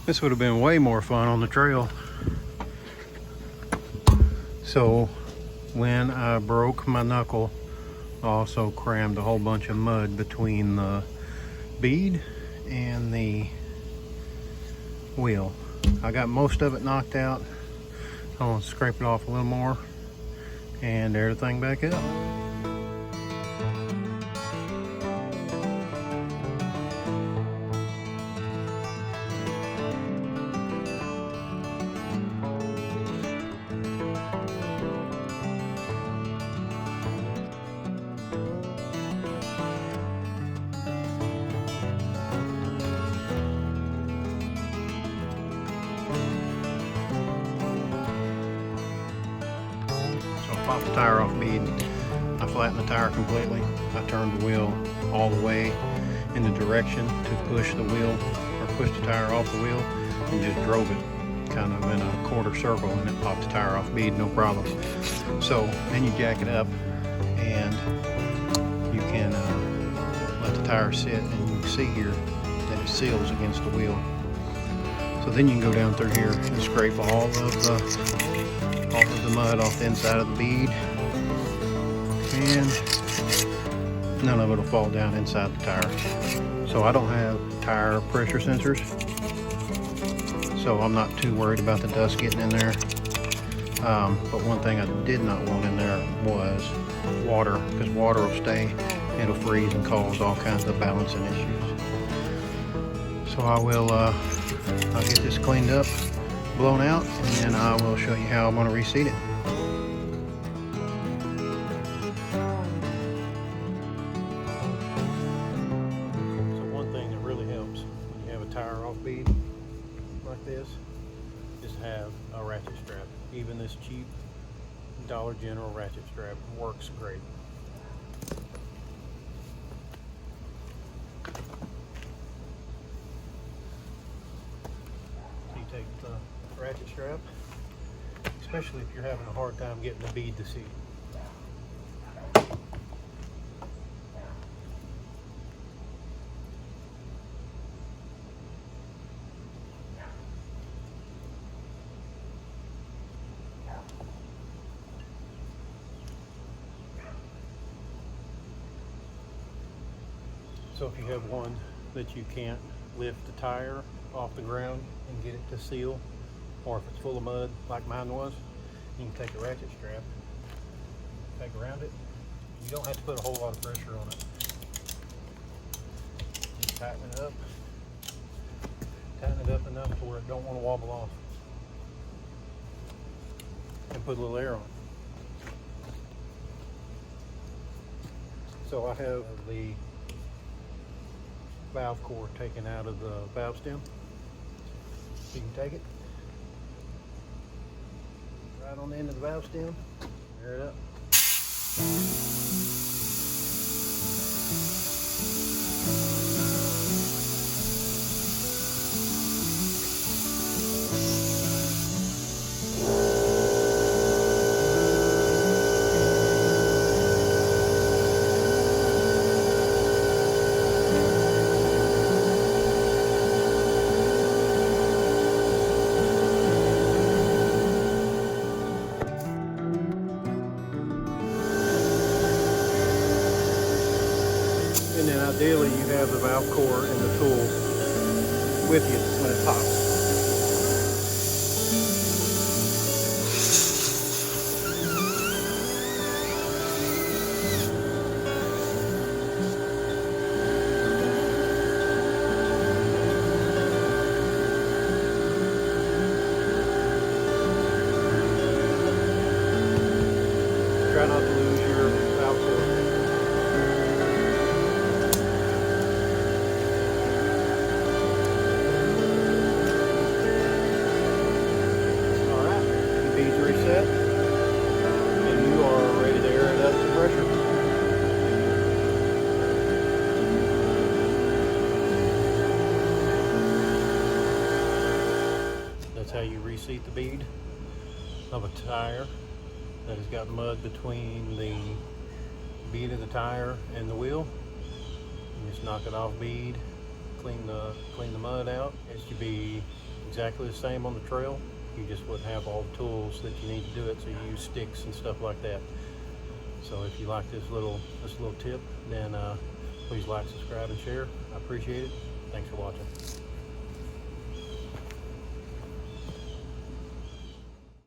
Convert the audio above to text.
This would have been way more fun on the trail. So when I broke my knuckle, I also crammed a whole bunch of mud between the bead and the wheel. I got most of it knocked out. I want to scrape it off a little more and everything back up. Pop the tire off bead. I flattened the tire completely. I turned the wheel all the way in the direction to push the wheel, or push the tire off the wheel, and just drove it kind of in a quarter circle, and it popped the tire off bead, no problem. So then you jack it up and you can let the tire sit, and you can see here that it seals against the wheel. So then you can go down through here and scrape all of the mud off the inside of the bead, and none of it will fall down inside the tire. So I don't have tire pressure sensors, so I'm not too worried about the dust getting in there. But one thing I did not want in there was water, because water will stay, it'll freeze and cause all kinds of balancing issues. So I'll get this cleaned up, blown out, and then I will show you how I'm going to reseat it. So one thing that really helps when you have a tire off bead like this is have a ratchet strap. Even this cheap Dollar General ratchet strap works great. Take the ratchet strap, especially if you're having a hard time getting the bead to seat. So if you have one that you can't lift the tire off the ground and get it to seal, or if it's full of mud like mine was, you can take a ratchet strap, take around it. You don't have to put a whole lot of pressure on it. Just tighten it up enough to where it don't want to wobble off, and put a little air on it. So I have the valve core taken out of the valve stem. So you can take it right on the end of the valve stem, air it up. And then ideally you have the valve core and the tool with you when it pops. Try not to lose your valve core. Reset, and you are ready to air it up to pressure. That's how you reseat the bead of a tire that has got mud between the bead of the tire and the wheel. You just knock it off bead, clean the mud out. It should be exactly the same on the trail. You just wouldn't have all the tools that you need to do it, so you use sticks and stuff like that. So if you like this little tip, then please like, subscribe, and share. I appreciate it. Thanks for watching.